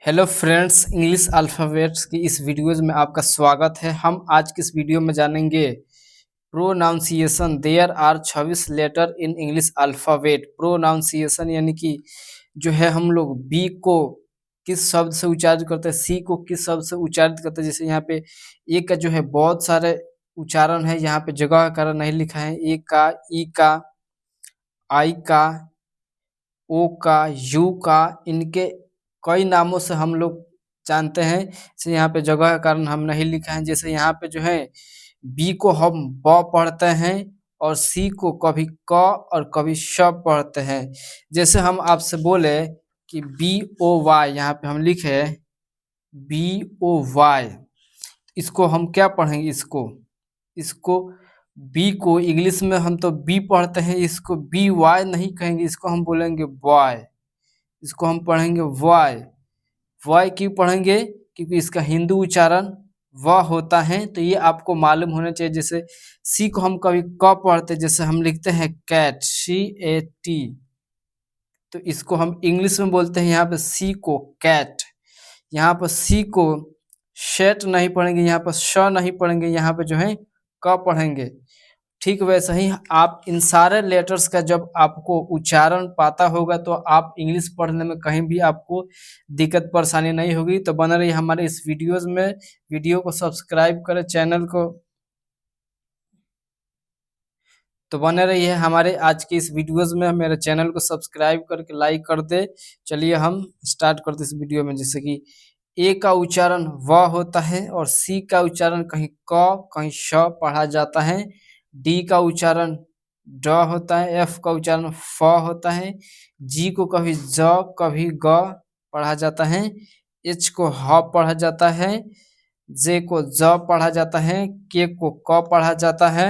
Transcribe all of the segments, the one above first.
Hello friends, English alphabets की इस videos में आपका स्वागत है। हम आज की इस वीडियो में जानेंगे pronunciation. There are 26 letter in English alphabet. Pronunciation यानी कि जो है हम लोग बी को किस शब्द से उच्चारित करते हैं, सी को किस शब्द से उच्चारित करते हैं। जैसे यहाँ पे ए का जो है बहुत सारे उच्चारण है, यहाँ पे जगह का कारण नहीं लिखा है। ए का, ई का, आई का, ओ का, यू का, इनके कई नामों से हम लोग जानते हैं। जैसे यहाँ पे जगह के कारण हम नहीं लिखा है। जैसे यहाँ पे जो है बी को हम ब पढ़ते हैं और सी को कभी क और कभी श पढ़ते हैं। जैसे हम आपसे बोले कि बी ओ वाई, यहाँ पे हम लिखे बी ओ वाई, इसको हम क्या पढ़ेंगे? इसको बी को इंग्लिश में हम तो बी पढ़ते हैं, इसको बी वाई नहीं कहेंगे, इसको हम बोलेंगे बॉय। इसको हम पढ़ेंगे वाई। वाई क्यों पढ़ेंगे? क्योंकि इसका हिंदू उच्चारण व होता है, तो ये आपको मालूम होना चाहिए। जैसे सी को हम कभी क पढ़ते, जैसे हम लिखते हैं कैट, CAT, तो इसको हम इंग्लिश में बोलते हैं यहाँ पे सी को कैट। यहाँ पर सी को शेट नहीं पढ़ेंगे, यहाँ पर श नहीं पढ़ेंगे, यहाँ पे जो है क पढ़ेंगे। ठीक वैसे ही आप इन सारे लेटर्स का जब आपको उच्चारण पता होगा तो आप इंग्लिश पढ़ने में कहीं भी आपको दिक्कत परेशानी नहीं होगी। तो बना रहिए हमारे इस वीडियोस में। वीडियो को सब्सक्राइब करें, चैनल को तो बने रहिए हमारे आज की इस वीडियोस में। मेरे चैनल को सब्सक्राइब करके लाइक कर दे। चलिए हम स्टार्ट करते इस वीडियो में। जैसे कि ए का उच्चारण व होता है और सी का उच्चारण कहीं क कहीं श पढ़ा जाता है। डी का उच्चारण ड होता है। एफ का उच्चारण फ होता है। जी को कभी ज कभी ग पढ़ा जाता है। एच को ह पढ़ा जाता है। जे को ज पढ़ा जाता है। के को क पढ़ा जाता है।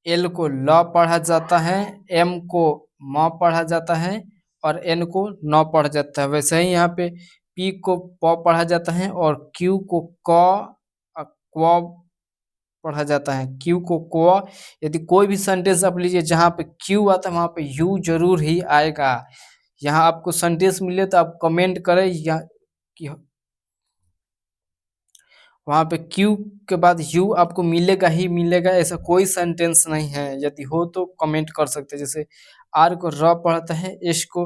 एल को ल पढ़ा जाता है। एम को म पढ़ा जाता है और एन को न पढ़ा जाता है। वैसे ही यहाँ पे पी को प पढ़ा जाता है और क्यू को क क्व पढ़ा जाता है। क्यू को क्व। यदि कोई भी सेंटेंस आप लीजिए जहाँ पे क्यू आता है वहाँ पे यू जरूर ही आएगा। यहाँ आपको सेंटेंस मिले तो आप कमेंट करें या कि वहाँ पे क्यू के बाद यू आपको मिलेगा ही मिलेगा, ऐसा कोई सेंटेंस नहीं है। यदि हो तो कमेंट कर सकते हैं। जैसे आर को र पढ़ता है, एस को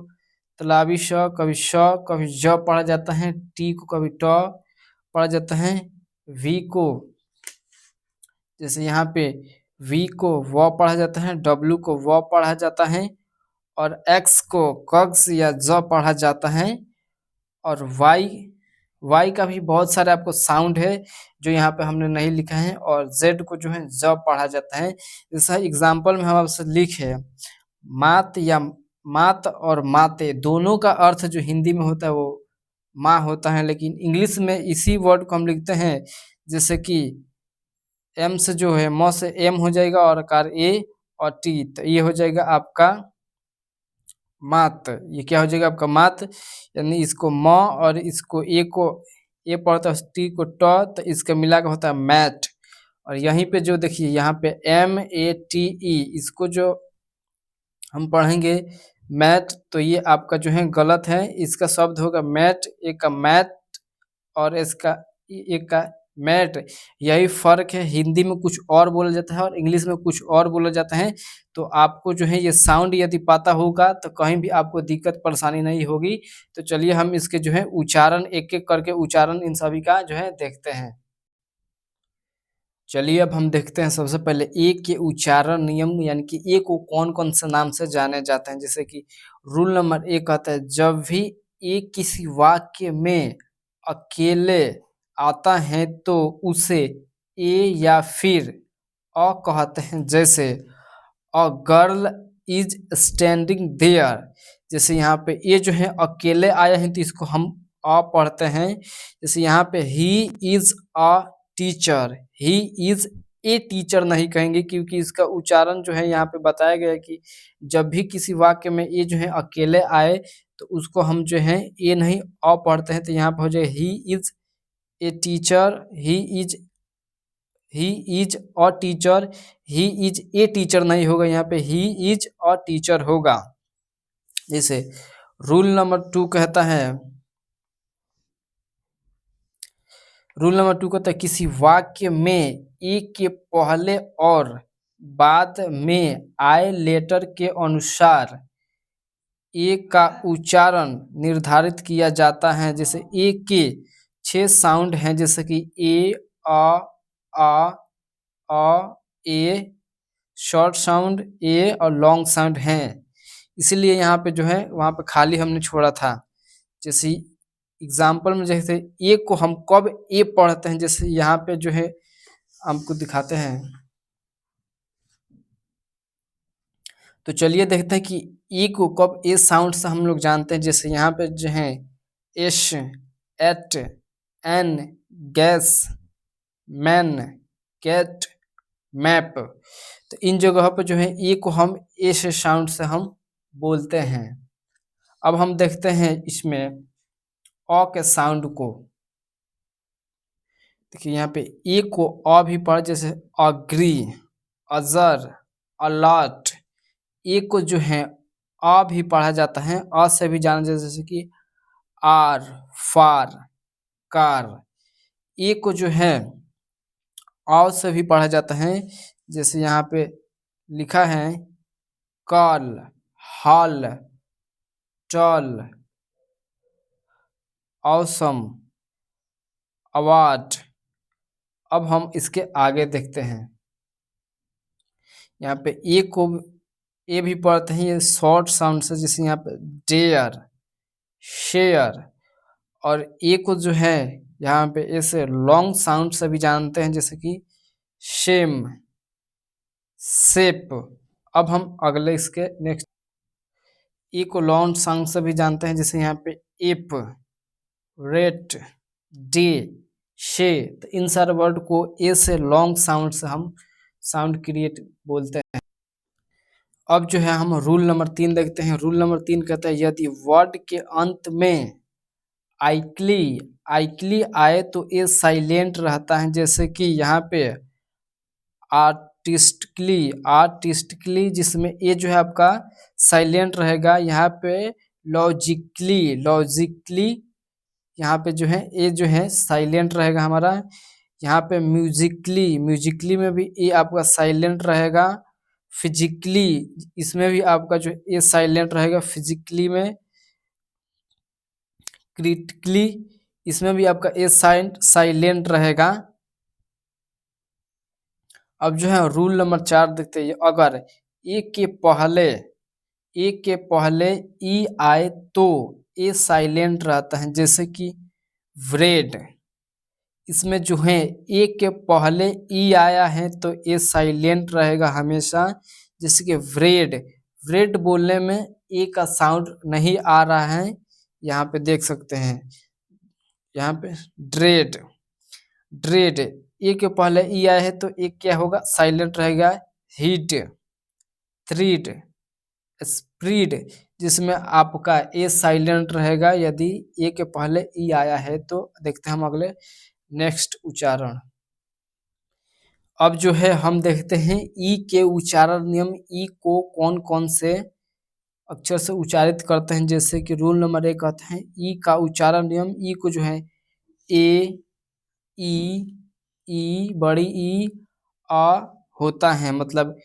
तलावी श कभी श कभी ज पढ़ा जाता है, टी को कभी ट पढ़ा जाता है, वी को जैसे यहाँ पे वी को व पढ़ा जाता है, डब्ल्यू को व पढ़ा जाता है और एक्स को कग्स या ज पढ़ा जाता है और वाई का भी बहुत सारे आपको साउंड है जो यहाँ पे हमने नहीं लिखा है और जेड को जो है ज पढ़ा जाता है। जैसा एग्जाम्पल में हम आपसे लिखे मात या मात और माते, दोनों का अर्थ जो हिंदी में होता है वो माँ होता है, लेकिन इंग्लिश में इसी वर्ड को हम लिखते हैं। जैसे कि एम से जो है म से एम हो जाएगा और कार ए और टी, तो ये हो जाएगा आपका मात। ये क्या हो जाएगा आपका मात, यानी इसको म और इसको ए पढ़ता है, टी को ट, तो इसका मिला के होता है मैट। और यहीं पे जो देखिए यहाँ पे MATE, इसको जो हम पढ़ेंगे मैट, तो ये आपका जो है गलत है। इसका शब्द होगा मैट, एक का मैट और इसका एक का मैट। यही फर्क है, हिंदी में कुछ और बोला जाता है और इंग्लिश में कुछ और बोला जाता है। तो आपको जो है ये साउंड यदि पता होगा तो कहीं भी आपको दिक्कत परेशानी नहीं होगी। तो चलिए हम इसके जो है उच्चारण एक एक करके उच्चारण इन सभी का जो है देखते हैं। चलिए अब हम देखते हैं सबसे पहले ए के उच्चारण नियम, यानी कि ए को कौन कौन से नाम से जाने जाते हैं। जैसे कि रूल नंबर 1 कहता है, जब भी ए किसी वाक्य में अकेले आता है तो उसे ए या फिर अ कहते हैं। जैसे a girl is standing there, जैसे यहाँ पे ये जो है अकेले आया है तो इसको हम अ पढ़ते हैं। जैसे यहाँ पे he is a teacher, he is a teacher नहीं कहेंगे, क्योंकि इसका उच्चारण जो है यहाँ पे बताया गया है कि जब भी किसी वाक्य में ये जो है अकेले आए तो उसको हम जो है ए नहीं अ पढ़ते हैं। तो यहाँ पे हो जाए he is a teacher, he is a teacher, he is a teacher नहीं होगा, यहाँ पे ही इज अ टीचर होगा। जैसे रूल नंबर 2 कहता है, रूल नंबर 2 कहता है किसी वाक्य में ए के पहले और बाद में आए लेटर के अनुसार ए का उच्चारण निर्धारित किया जाता है। जैसे ए के 6 साउंड हैं, जैसे कि ए, आ, ए, शॉर्ट साउंड ए और लॉन्ग साउंड हैं। इसीलिए यहाँ पे जो है वहाँ पे खाली हमने छोड़ा था। जैसे एग्जाम्पल में जैसे ए को हम कब ए पढ़ते हैं, जैसे यहाँ पे जो है हमको दिखाते हैं। तो चलिए देखते हैं कि ई को कब ए साउंड से हम लोग जानते हैं। जैसे यहाँ पे जो है ash, at, an, gas, man, cat, map. तो इन जगह पर जो है ए को हम ए से साउंड से हम बोलते हैं। अब हम देखते हैं इसमें अ के साउंड को। देखिए यहाँ पे ए को अ भी पढ़, जैसे अग्री, अजर, अलॉट। ए को जो है अ भी पढ़ा जाता है, अ से भी जाना जाता है, जैसे कि आर, फार, कार। ए को जो है अ से भी पढ़ा जाता है, जैसे यहाँ पे लिखा है कल, हल, टल, औसम, अवार्ड। अब हम इसके आगे देखते हैं। यहाँ पे ए को ए भी पढ़ते हैं, ये शॉर्ट साउंड से, जैसे यहाँ पे डेयर, शेयर। और ए को जो है यहाँ पे ऐसे लॉन्ग साउंड से भी जानते हैं, जैसे कि शेम, सेप। अब हम अगले इसके नेक्स्ट ए को लॉन्ग साउंड से भी जानते हैं, जैसे यहाँ पे एप, रेट, डे, शे। तो इन सारे वर्ड को ए से लॉन्ग साउंड से हम साउंड क्रिएट बोलते हैं। अब जो है हम रूल नंबर 3 देखते हैं। रूल नंबर 3 कहता है यदि वर्ड के अंत में आइकली आइकली आए तो ए साइलेंट रहता है। जैसे कि यहाँ पे आर्टिस्टिकली जिसमें ए जो है आपका साइलेंट रहेगा। यहाँ पे लॉजिकली यहाँ पे जो है ए जो है साइलेंट रहेगा हमारा। यहाँ पे म्यूजिकली में भी ए आपका साइलेंट रहेगा। फिजिकली इसमें भी आपका जो ए साइलेंट रहेगा फिजिकली में। क्रिटिकली इसमें भी आपका ए साइलेंट रहेगा। अब जो है रूल नंबर 4 देखते हैं। अगर ए के पहले ई आए तो ए साइलेंट रहता है। जैसे कि ब्रेड, इसमें जो है ए के पहले ई आया है तो ए साइलेंट रहेगा हमेशा। जैसे कि ब्रेड बोलने में ए का साउंड नहीं आ रहा है, यहाँ पे देख सकते हैं। यहाँ पे ड्रेड ए के पहले ई आया है तो ए क्या होगा, साइलेंट रहेगा। हीट, थ्रीड, स्प्रीड जिसमें आपका ए साइलेंट रहेगा यदि ए के पहले ई आया है। तो देखते हैं हम अगले नेक्स्ट उच्चारण। अब जो है हम देखते हैं ई के उच्चारण नियम। ई को कौन कौन से अक्षर से उच्चारित करते हैं। जैसे कि रूल नंबर 1 कहते हैं ई का उच्चारण नियम। ई को जो है ए, ई, बड़ी ई, आ होता है। मतलब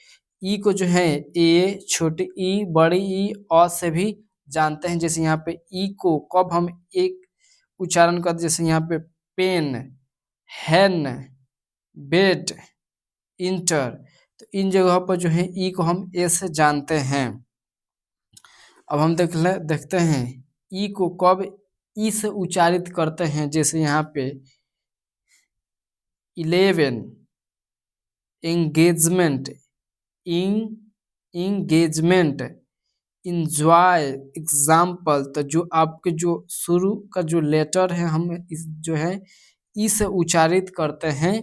ई को जो है ए, छोटी ई, बड़ी ई, अ से भी जानते हैं। जैसे यहाँ पे ई को कब हम एक उच्चारण करते, जैसे यहाँ पे पेन, हैन, बेड, इंटर। तो इन जगह पर जो है ई को हम ए से जानते हैं। अब हम देखते हैं ई को कब ई से उच्चारित करते हैं। जैसे यहाँ पे 11, एंगेजमेंट, इंगेजमेंट, इंजॉय, एग्जाम्पल। तो जो आपके जो शुरू का जो लेटर है हम इस जो है ई से उच्चारित करते हैं।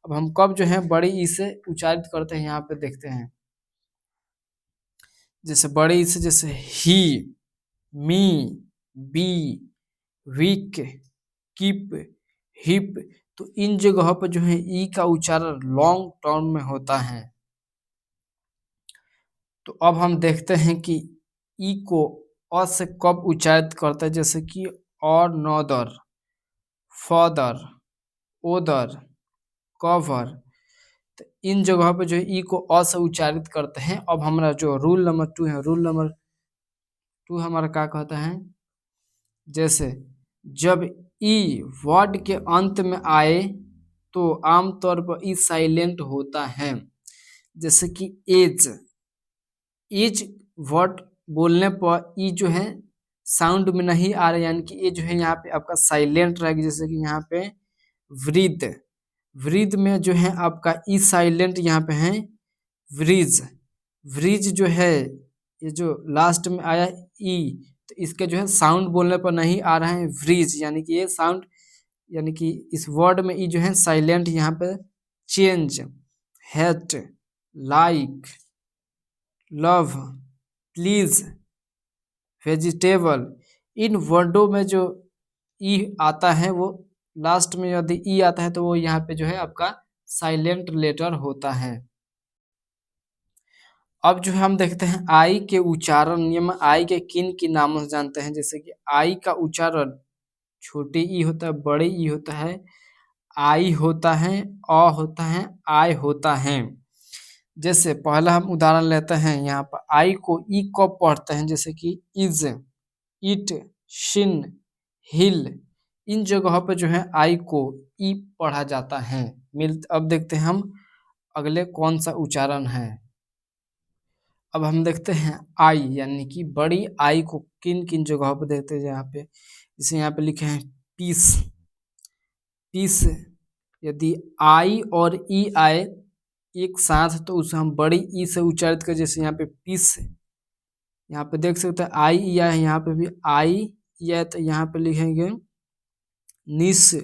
अब हम कब जो है बड़ी ई से उच्चारित करते हैं, यहाँ पे देखते हैं। जैसे बड़ी ई से, जैसे ही, मी, बी, वीक, कीप, हिप। तो इन जगह पर जो है ई का उच्चारण लॉन्ग टर्म में होता है। तो अब हम देखते हैं कि ई को अ से कब उच्चारित करते हैं। जैसे कि और नॉदर, फादर, ओदर, कवर। तो इन जगहों पे जो है ई को अ से उच्चारित करते हैं। अब हमारा जो रूल नंबर 2 है, रूल नंबर 2 हमारा क्या कहता है, जैसे जब ई वर्ड के अंत में आए तो आमतौर पर ई साइलेंट होता है। जैसे कि एज, एज वर्ड बोलने पर ई जो है साउंड में नहीं आ रहा, यानी कि ये जो है यहाँ पे आपका साइलेंट रहेगा। जैसे कि यहाँ पे वृद्ध, वृद्ध में जो है आपका ई साइलेंट यहाँ पे है व्रीज, व्रीज जो है ये जो लास्ट में आया ई, तो इसके जो है साउंड बोलने पर नहीं आ रहा है व्रीज, यानी कि ये साउंड, यानी कि इस वर्ड में ई जो है साइलेंट यहाँ पे change, hate, like, love, please, vegetable, इन वर्डों में जो ई आता है वो लास्ट में यदि ई आता है तो वो यहाँ पे जो है आपका साइलेंट लेटर होता है। अब जो है हम देखते हैं आई के उच्चारण नियम। आई के किन किन नामों से जानते हैं, जैसे कि आई का उच्चारण छोटी ई होता है, बड़ी ई होता है, आई होता है, अ होता है, आय होता है। जैसे पहला हम उदाहरण लेते हैं, यहाँ पर आई को ई कब पढ़ते हैं, जैसे कि इज, इट, शिन, हिल, इन जगहों पर जो है आई को ई पढ़ा जाता है। अब देखते हैं हम अगले कौन सा उच्चारण है। अब हम देखते हैं आई यानी कि बड़ी आई को किन किन जगहों पर देखते हैं, यहाँ पे जैसे यहाँ पे लिखे हैं पीस, पीस, यदि आई और ई आए एक साथ तो उसे हम बड़ी ई से उच्चारित करें। जैसे यहाँ पे पीस, यहाँ पे देख सकते हैं आई ई आए, यहाँ पे भी आई ई आए, तो यहाँ पे लिखेंगे निस,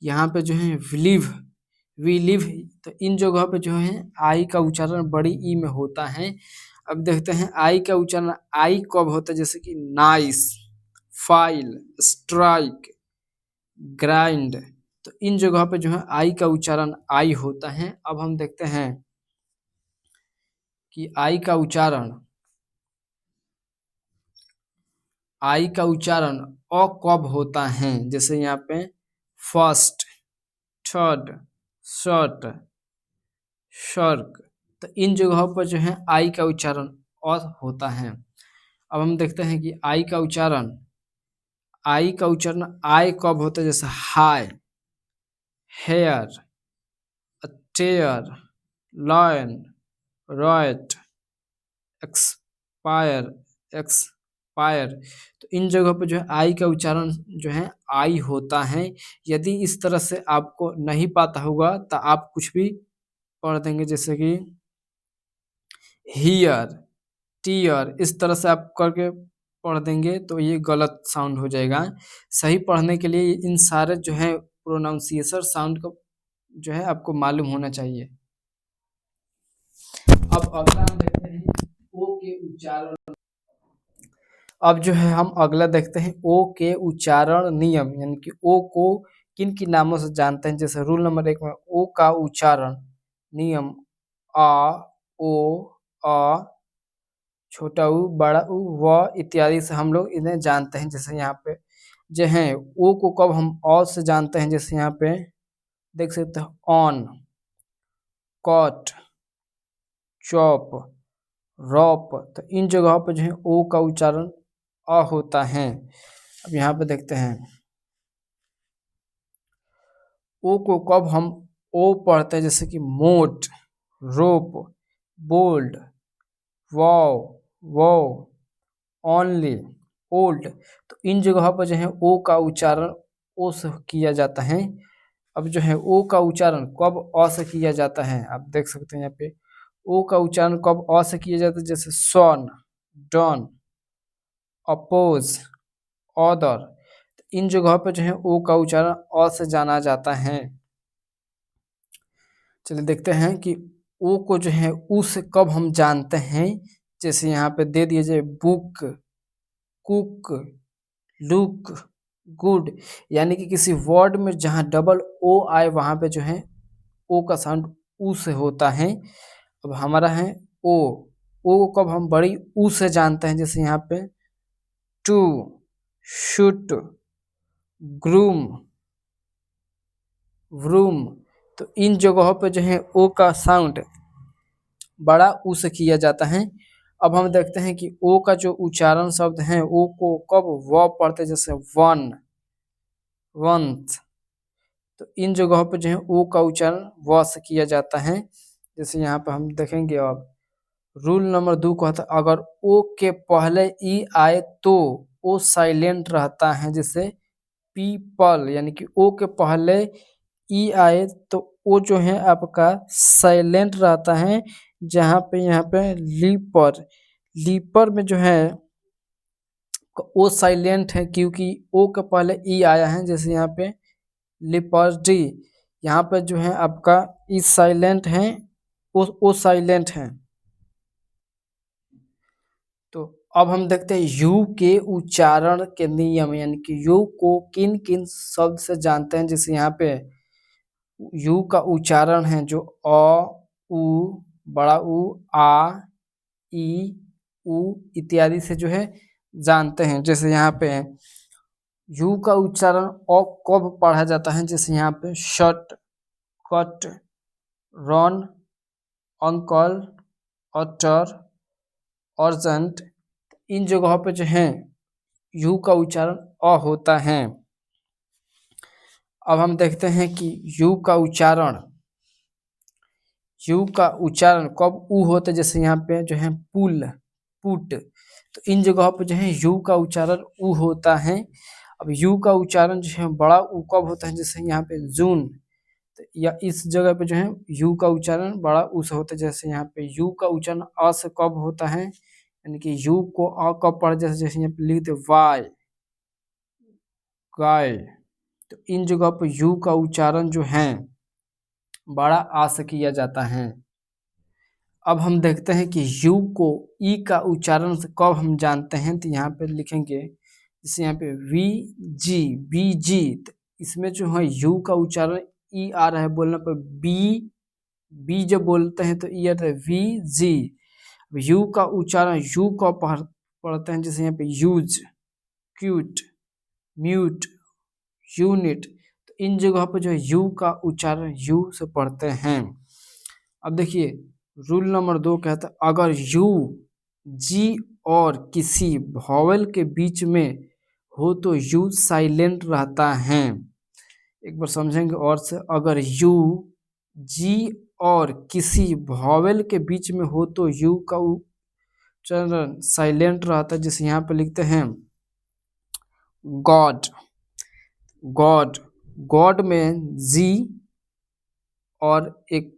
यहाँ पे जो है विलिव, वी लिव, तो इन जगहों पे जो है आई का उच्चारण बड़ी ई में होता है। अब देखते हैं आई का उच्चारण आई कब होता है, जैसे कि नाइस, फाइल, स्ट्राइक, ग्राइंड, तो इन जगहों पे जो है आई का उच्चारण आई होता है। अब हम देखते हैं कि आई का उच्चारण अ कब होता है, जैसे यहाँ पे फर्स्ट, थर्ड, शर्ट, शर्क, तो इन जगहों पर जो है आई का उच्चारण अ होता है। अब हम देखते हैं कि आई का उच्चारण आई कब होता है, जैसे हाई, हेयर, टेयर, लॉयन, रॉयट, एक्सपायर, एक्सपायर, तो इन जगहों पर जो है आई का उच्चारण जो है आई होता है। यदि इस तरह से आपको नहीं पता होगा तो आप कुछ भी पढ़ देंगे, जैसे कि हियर, टीयर, इस तरह से आप करके पढ़ देंगे तो ये गलत साउंड हो जाएगा। सही पढ़ने के लिए इन सारे जो है प्रोनाउंसिएशन साउंड को जो है आपको मालूम होना चाहिए। अब अगला हम देखते हैं ओ के उच्चारण। अब जो है हम अगला देखते हैं ओ के उच्चारण नियम, यानी कि ओ को किन किन नामों से जानते हैं। जैसे रूल नंबर 1 में ओ का उच्चारण नियम आ, ओ, अ, छोटा ऊ, बड़ा ऊ, व इत्यादि से हम लोग इन्हें जानते हैं। जैसे यहाँ पे जो है ओ को कब हम अ से जानते हैं, जैसे यहाँ पे देख सकते हैं ऑन, कॉट, चॉप, रॉप, तो इन जगहों पर जो है ओ का उच्चारण अ होता है। अब यहाँ पे देखते हैं ओ को कब हम ओ पढ़ते हैं, जैसे कि मोट, रोप, बोल्ड, वाव, वो, ओनली, ओल्ड, तो इन जगहों पर जो है ओ का उच्चारण ओ से किया जाता है। अब जो है ओ का उच्चारण कब अ से किया जाता है, आप देख सकते हैं यहाँ पे ओ का उच्चारण कब अ से किया जाता है, जैसे सन, डन, अपोज, ऑदर, इन जगहों पर जो है ओ का उच्चारण अ से जाना जाता है। चलिए देखते हैं कि ओ को जो है उ से कब हम जानते हैं। जैसे यहाँ पे दे दिए जाए बुक, कुक, लुक, गुड, यानी कि किसी वर्ड में जहाँ डबल ओ आए वहाँ पे जो है ओ का साउंड उ से होता है। अब हमारा है ओ, ओ को कब हम बड़ी उ से जानते हैं, जैसे यहाँ पे टू, शूट, ग्रूम, व्रूम। तो इन जगहों पे जो है ओ का साउंड बड़ा ऊ से किया जाता है। अब हम देखते हैं कि ओ का जो उच्चारण शब्द है ओ को कब व पढ़ते हैं, जैसे वन, वंथ। तो इन जगहों पे जो है ओ का उच्चारण व से किया जाता है। जैसे यहाँ पे हम देखेंगे। अब रूल नंबर 2 कहता है अगर ओ के पहले ई आए तो ओ साइलेंट रहता है। जैसे पीपल, यानी कि ओ के पहले ई आए तो ओ जो है आपका साइलेंट रहता है। जहाँ पे यहाँ पे लीपर, लीपर में जो है ओ साइलेंट है क्योंकि ओ के पहले ई आया है। जैसे यहाँ पे लिपर्टी, यहाँ पे जो है आपका ई साइलेंट है, ओ साइलेंट है। तो अब हम देखते हैं यू के उच्चारण के नियम, यानी कि यू को किन किन शब्द से जानते हैं। जैसे यहाँ पे यू का उच्चारण है जो अ, उ, बड़ा ऊ, आ, ई, उ इत्यादि से जो है जानते हैं। जैसे यहाँ पे यू का उच्चारण अ कब पढ़ा जाता है। जैसे यहाँ पे शट, कट, रन, अंकल, अटर, अर्जेंट। इन जगहों पे जो है यू का उच्चारण अ होता है। अब हम देखते हैं कि यू का उच्चारण कब ऊ होता है। जैसे यहाँ पे जो है पुल, पुट। तो इन जगहों पे जो है यू का उच्चारण ऊ होता है। अब यू का उच्चारण जो है बड़ा ऊ कब होता है। जैसे यहाँ पे जून, तो या इस जगह पे जो है यू का उच्चारण बड़ा ऊ से होता है। जैसे यहाँ पे यू का उच्चारण अ से कब होता है, यानी कि यू को अ कब पढ़, जैसे यहाँ पे लिख दे वाई, गाय। तो इन जगह पर यू का उच्चारण जो है बड़ा आ से किया जाता है। अब हम देखते हैं कि यू को ई का उच्चारण से कब हम जानते हैं। तो यहाँ पे लिखेंगे, जैसे यहाँ पे वी जी, बी जी। तो इसमें जो है यू का उच्चारण ई आ रहा है बोलने पर बी, बी जब बोलते हैं तो ई आता है वी जी। यू का उच्चारण यू को पढ़ते हैं। जैसे यहाँ पे यूज, क्यूट, म्यूट, यूनिट। तो इन जगह पर जो है यू का उच्चारण यू से पढ़ते हैं। अब देखिए रूल नंबर 2 कहता है अगर यू, जी और किसी वॉवेल के बीच में हो तो यू साइलेंट रहता है। एक बार समझेंगे और से, अगर यू, जी और किसी वॉवेल के बीच में हो तो यू का उच्चारण साइलेंट रहता है। जैसे यहाँ पे लिखते हैं गॉड, गॉड, गॉड में जी और एक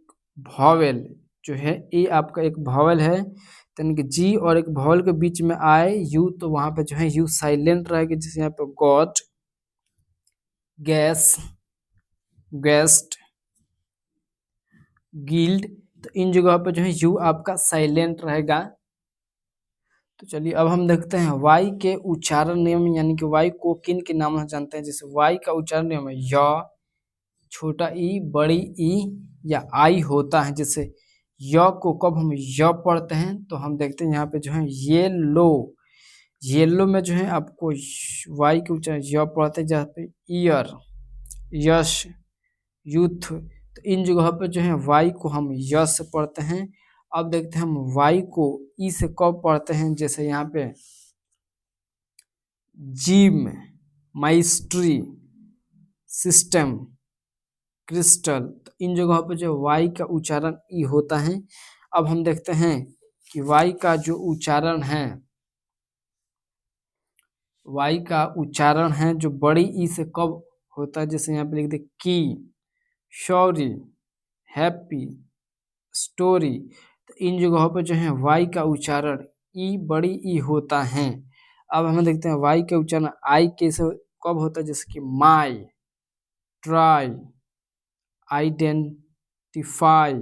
वॉवेल जो है, ये आपका एक वॉवेल है, यानी कि जी और एक वॉवेल के बीच में आए यू तो वहाँ पे जो है यू साइलेंट रहेगी। जैसे यहाँ पे गॉड, गैस, गेस्ट, गिल्ड। तो इन जगह पे जो है यू आपका साइलेंट रहेगा। तो चलिए अब हम देखते हैं वाई के उच्चारण नियम, यानी कि वाई को किन के नाम से जानते हैं। जैसे वाई का उच्चारण नियम है या, छोटा ई, बड़ी ई या आई होता है। जैसे य को कब हम य पढ़ते हैं तो हम देखते हैं यहाँ पे जो है येलो, येलो में जो है आपको वाई के उच्चारण य पढ़ते हैं। जहाँ पे ईयर, यश, यूथ। तो इन जगह पे जो है वाई को हम यश से पढ़ते हैं। अब देखते हैं हम वाई को ई से कब पढ़ते हैं। जैसे यहाँ पे जिम, माइस्ट्री, सिस्टम, क्रिस्टल। तो इन जगहों पे जो वाई का उच्चारण ई होता है। अब हम देखते हैं कि वाई का जो उच्चारण है, वाई का उच्चारण है जो बड़ी ई से कब होता है। जैसे यहाँ पे लिख दे की, सॉरी, हैप्पी, स्टोरी। तो इन जगहों पे जो है वाई का उच्चारण ई, बड़ी ई होता है। अब हम देखते हैं वाई का उच्चारण आई के से कब होता है। जैसे कि माई, ट्राई, आइडेंटिफाई,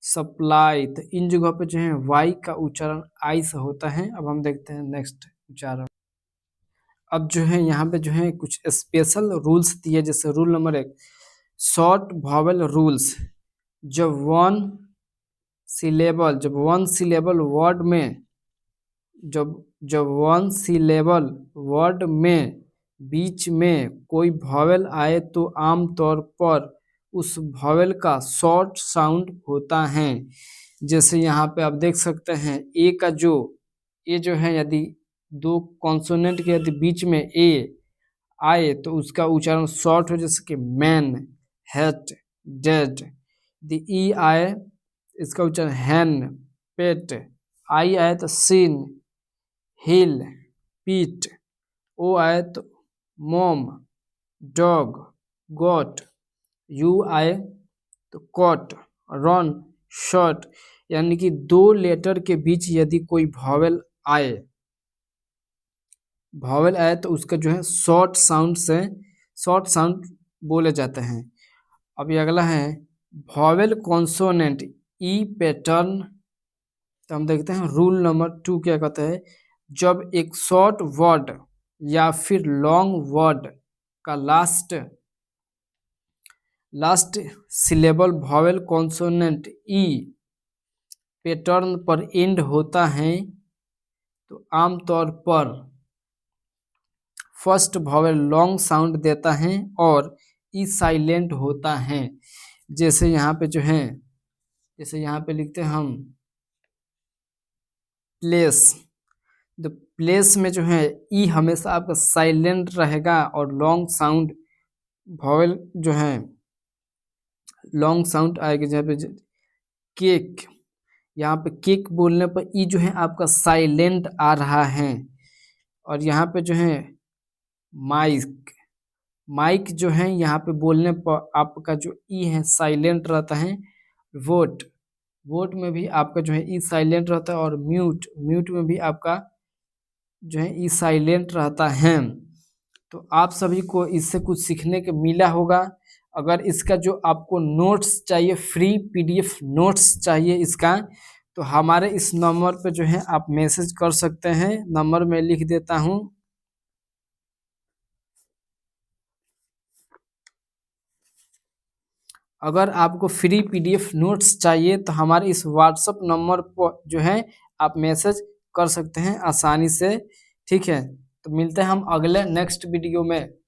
सप्लाई। तो इन जगह पे जो है वाई का उच्चारण आई से होता है। अब हम देखते हैं नेक्स्ट उच्चारण। अब जो है यहाँ पे जो है कुछ स्पेशल रूल्स दिए। जैसे rule number 1 short vowel rules. जब वन सिलेबल वर्ड में, जब जब वन सिलेबल वर्ड में बीच में कोई वॉवेल आए तो आमतौर पर उस वॉवेल का शॉर्ट साउंड होता है। जैसे यहाँ पे आप देख सकते हैं ए का जो ए जो है, यदि दो कॉन्सोनेंट के यदि बीच में ए आए तो उसका उच्चारण शॉर्ट हो, जैसे कि मैन, हेट, डेड। द ई आए इसका उच्चारण हैन, पेट। आई आए तो सीन, हिल, पीट। ओ आए तो मोम, डॉग, गोट। यू आए तो कॉट, रन, शॉट। यानी कि दो लेटर के बीच यदि कोई वॉवेल आए तो उसका जो है शॉर्ट साउंड बोले जाते हैं। अभी अगला है वॉवेल कॉन्सोनेंट ई पैटर्न। तो हम देखते हैं रूल नंबर 2 क्या कहता है। जब एक शॉर्ट वर्ड या फिर लॉन्ग वर्ड का लास्ट सिलेबल वॉवेल कॉन्सोनेंट ई पैटर्न पर एंड होता है तो आमतौर पर फर्स्ट वॉवेल लॉन्ग साउंड देता है और ई साइलेंट होता है। जैसे यहाँ पे जो है, जैसे यहाँ पे लिखते हैं हम प्लेस। द प्लेस में जो है ई हमेशा आपका साइलेंट रहेगा और लॉन्ग साउंड वॉवेल जो है लॉन्ग साउंड आएगा। जहाँ पे केक, यहाँ पे केक बोलने पर ई जो है आपका साइलेंट आ रहा है। और यहाँ पे जो है माइक जो है यहाँ पे बोलने पर आपका जो ई है साइलेंट रहता है। वोट में भी आपका जो है ई साइलेंट रहता है। और म्यूट में भी आपका जो है ई साइलेंट रहता है। तो आप सभी को इससे कुछ सीखने को मिला होगा। अगर इसका जो आपको नोट्स चाहिए, फ्री पीडीएफ नोट्स चाहिए इसका, तो हमारे इस नंबर पे जो है आप मैसेज कर सकते हैं। नंबर मैं लिख देता हूँ। अगर आपको फ्री पीडीएफ नोट्स चाहिए तो हमारे इस व्हाट्सएप नंबर पर जो है आप मैसेज कर सकते हैं आसानी से। ठीक है, तो मिलते हैं हम अगले नेक्स्ट वीडियो में।